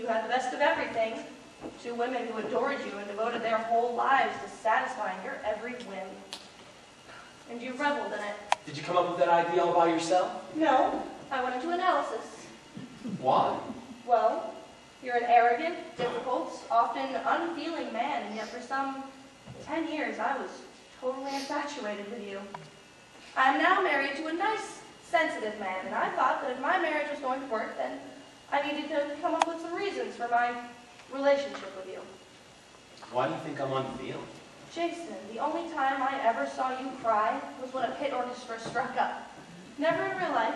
You had the best of everything. Two women who adored you and devoted their whole lives to satisfying your every whim. And you reveled in it. Did you come up with that idea all by yourself? No, I went into analysis. Why? Well, you're an arrogant, difficult, often unfeeling man, and yet for some 10 years I was totally infatuated with you. I am now married to a nice, sensitive man, and I thought that if my marriage was going to work, then I needed to come up with some reasons for my relationship with you. Why do you think I'm unfeeling? Jason, the only time I ever saw you cry was when a pit orchestra struck up. Never in real life.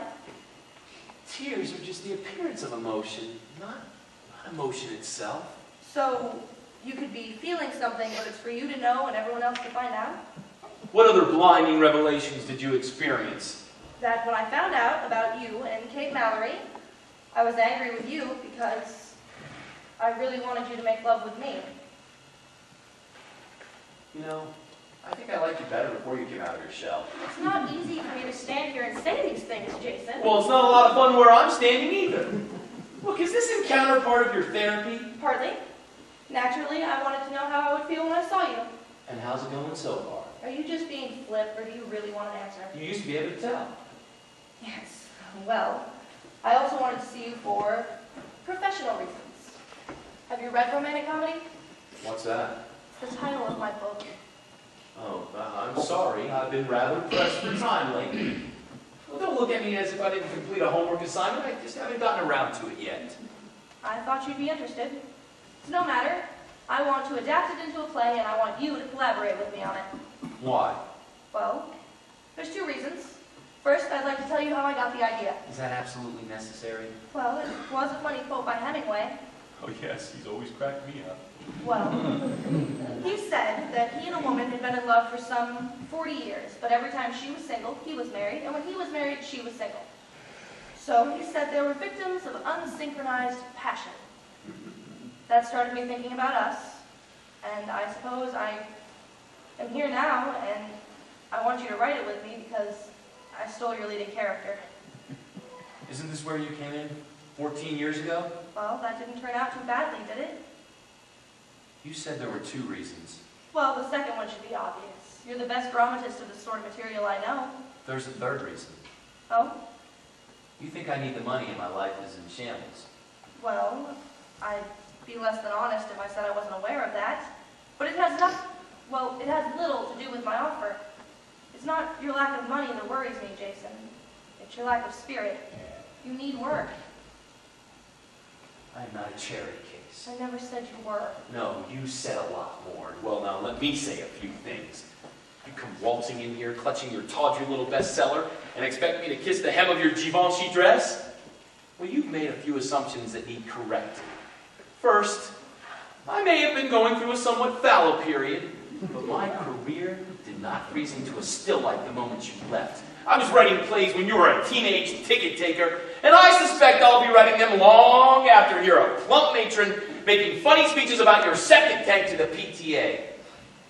Tears are just the appearance of emotion, not emotion itself. So, you could be feeling something, but it's for you to know and everyone else to find out? What other blinding revelations did you experience? That when I found out about you and Kate Mallory, I was angry with you because I really wanted you to make love with me. You know, I think I liked you better before you came out of your shell. It's not easy for me to stand here and say these things, Jason. Well, it's not a lot of fun where I'm standing either. Look, is this encounter part of your therapy? Partly. Naturally, I wanted to know how I would feel when I saw you. And how's it going so far? Are you just being flip, or do you really want an answer? You used to be able to tell. Yes. Well, I also wanted to see you for professional reasons. Have you read romantic comedy? What's that? It's the title of my book. Oh, I'm sorry. I've been rather pressed for time lately. Well, don't look at me as if I didn't complete a homework assignment. I just haven't gotten around to it yet. I thought you'd be interested. It's no matter. I want to adapt it into a play, and I want you to collaborate with me on it. Why? Well, there's two reasons. First, I'd like to tell you how I got the idea. Is that absolutely necessary? Well, it was a funny quote by Hemingway. Oh yes, he's always cracked me up. Well, he said that he and a woman had been in love for some 40 years, but every time she was single, he was married, and when he was married, she was single. So he said they were victims of unsynchronized passion. That started me thinking about us, and I suppose I am here now, and I want you to write it with me because I stole your leading character. Isn't this where you came in 14 years ago? Well, that didn't turn out too badly, did it? You said there were two reasons. Well, the second one should be obvious. You're the best dramatist of this sort of material I know. There's a third reason. Oh? You think I need the money and my life is in shambles. Well, I'd be less than honest if I said I wasn't aware of that. But it has it has little to do with my offer. It's not your lack of money that worries me, Jason. It's your lack of spirit. You need work. I am not a charity case. I never said you were. No, you said a lot more. Well, now let me say a few things. You come waltzing in here, clutching your tawdry little bestseller, and expect me to kiss the hem of your Givenchy dress? Well, you've made a few assumptions that need correcting. First, I may have been going through a somewhat fallow period, but my career did not freeze into a still life the moment you left. I was writing plays when you were a teenage ticket taker, and I suspect I'll be writing them long after you're a plump matron making funny speeches about your septic tank to the PTA.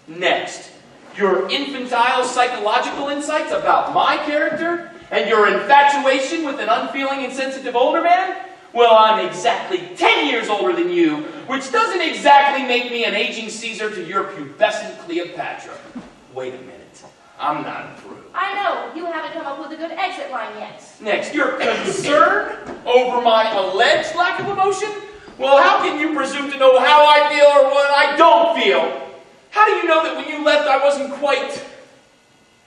Next, your infantile psychological insights about my character and your infatuation with an unfeeling and sensitive older man? Well, I'm exactly 10 years older than you, which doesn't exactly make me an aging Caesar to your pubescent Cleopatra. Wait a minute. I'm not improved. I know. You haven't come up with a good exit line yet. Next, you're concerned over my alleged lack of emotion? Well, how can you presume to know how I feel or what I don't feel? How do you know that when you left I wasn't quite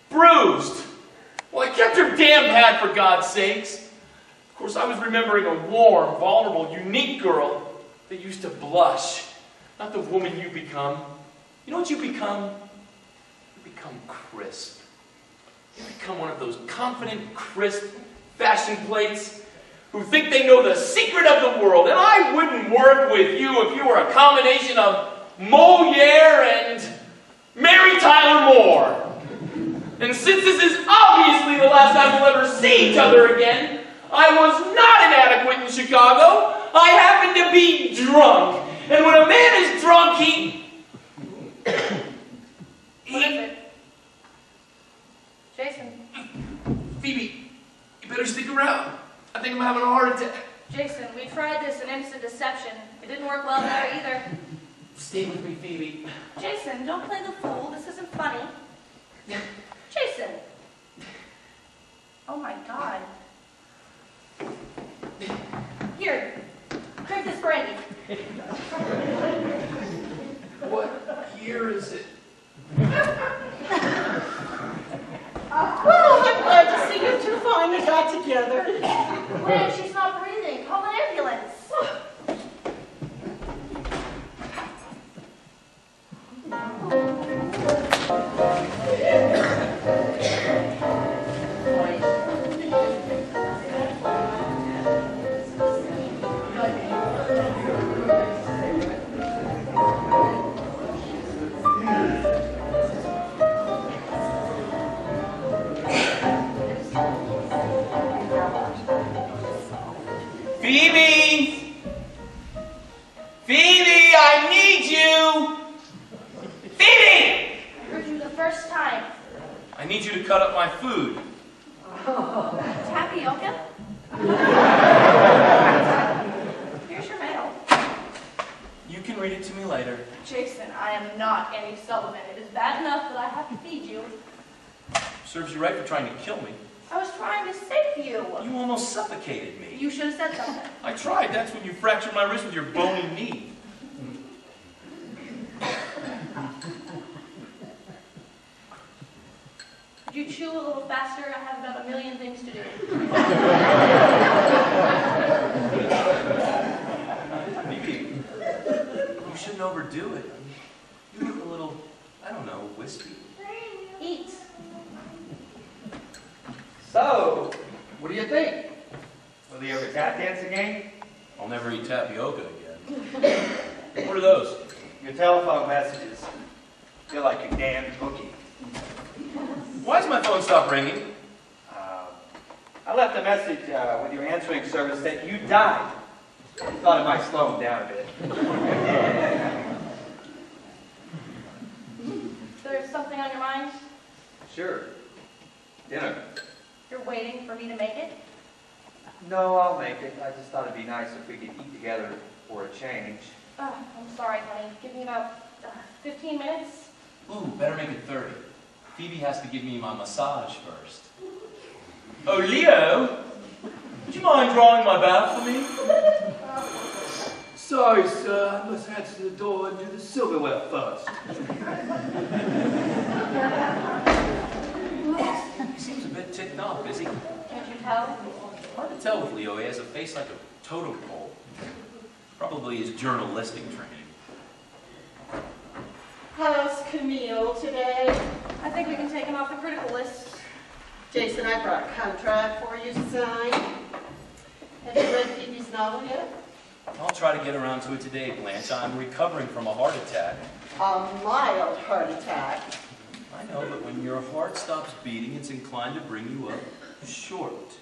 bruised? Well, I kept your damn hat for God's sakes. Of course, I was remembering a warm, vulnerable, unique girl that used to blush. Not the woman you become. You know what you become? You become crisp. You become one of those confident, crisp fashion plates who think they know the secret of the world. And I wouldn't work with you if you were a combination of Moliere and Mary Tyler Moore. And since this is obviously the last time we'll ever see each other again, I was not inadequate in Chicago. I happened to be drunk. And when a man is drunk, What is it? Jason. Phoebe, you better stick around. I think I'm having a heart attack. Jason, we tried this in instant deception. reception. It didn't work well there either. Stay with me, Phoebe. Jason, don't play the fool. This isn't funny. Jason. Oh my God. Here, drink this brandy. What year is it? Well, I'm glad to see you two finally got together. Gwen, she's not breathing. Call an ambulance. Phoebe! Phoebe, I need you! Phoebe! I heard you the first time. I need you to cut up my food. Tapioca? Here's your mail. You can read it to me later. Jason, I am not Annie Sullivan. It is bad enough that I have to feed you. Serves you right for trying to kill me. I was trying to save you. You almost suffocated me. You should have said something. I tried. That's when you fractured my wrist with your bony knee. Could you chew a little faster? I have about a million things to do. Phoebe, you shouldn't overdo it. You look a little, I don't know, wispy. Eat. So, what do you think? Will you ever tap dance again? I'll never eat tapioca again. What are those? Your telephone messages. Feel like a damn bookie. Why does my phone stop ringing? I left a message with your answering service that you died. Thought it might slow him down a bit. There's something on your mind? Sure. Dinner. You're waiting for me to make it? No, I'll make it. I just thought it'd be nice if we could eat together for a change. I'm sorry, honey. Give me about 15 minutes. Ooh, better make it 30. Phoebe has to give me my massage first. Oh, Leo, would you mind drawing my bath for me? Sorry, sir. I must answer the door and do the silverware first. He seems a bit ticked off, is he? Can't you tell? Hard to tell with Leo. He has a face like a totem pole. Probably his journalistic training. How's Camille today? I think we can take him off the critical list. Jason, I brought a contract for you to sign. Have you read Phoebe's novel yet? I'll try to get around to it today, Blanche. I'm recovering from a heart attack. A mild heart attack. I know, but when your heart stops beating, it's inclined to bring you up short.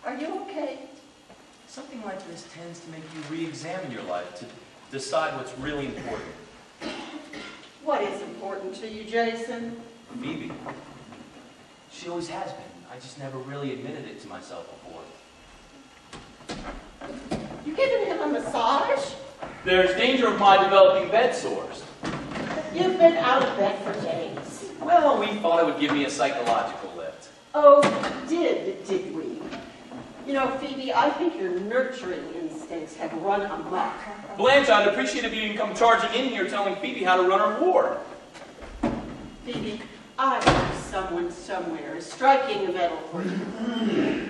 Are you okay? Something like this tends to make you re-examine your life, to decide what's really important. What is important to you, Jason? Phoebe. She always has been. I just never really admitted it to myself before. You giving him a massage? There's danger of my developing bed sores. You've been out of bed for days. Well, we thought it would give me a psychological lift. Oh, did we? You know, Phoebe, I think your nurturing instincts have run amok. Blanche, I'd appreciate if you didn't come charging in here telling Phoebe how to run her ward. Phoebe, I know someone somewhere is striking a medal for you.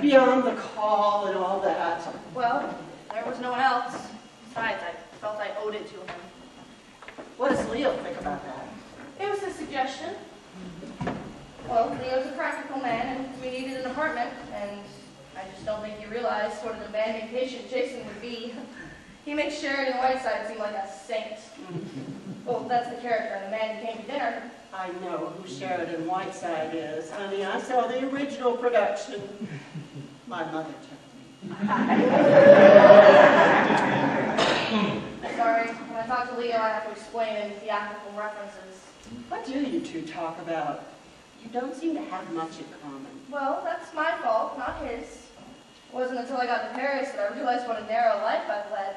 Beyond the call and all that. Well, there was no one else. Besides, I felt I owed it to him. What does Leo think about that? It was his suggestion. Well, Leo's a practical man, and we needed an apartment, and I just don't think he realized what a demanding patient Jason would be. He makes Sheridan Whiteside seem like a saint. Well, that's the character, and the man who came to dinner. I know who Sheridan Whiteside is. Honey, I saw the original production. My mother took me. Sorry, when I talk to Leo, I have to explain any theatrical references. What do you two talk about? You don't seem to have much in common. Well, that's my fault, not his. It wasn't until I got to Paris that I realized what a narrow life I've led.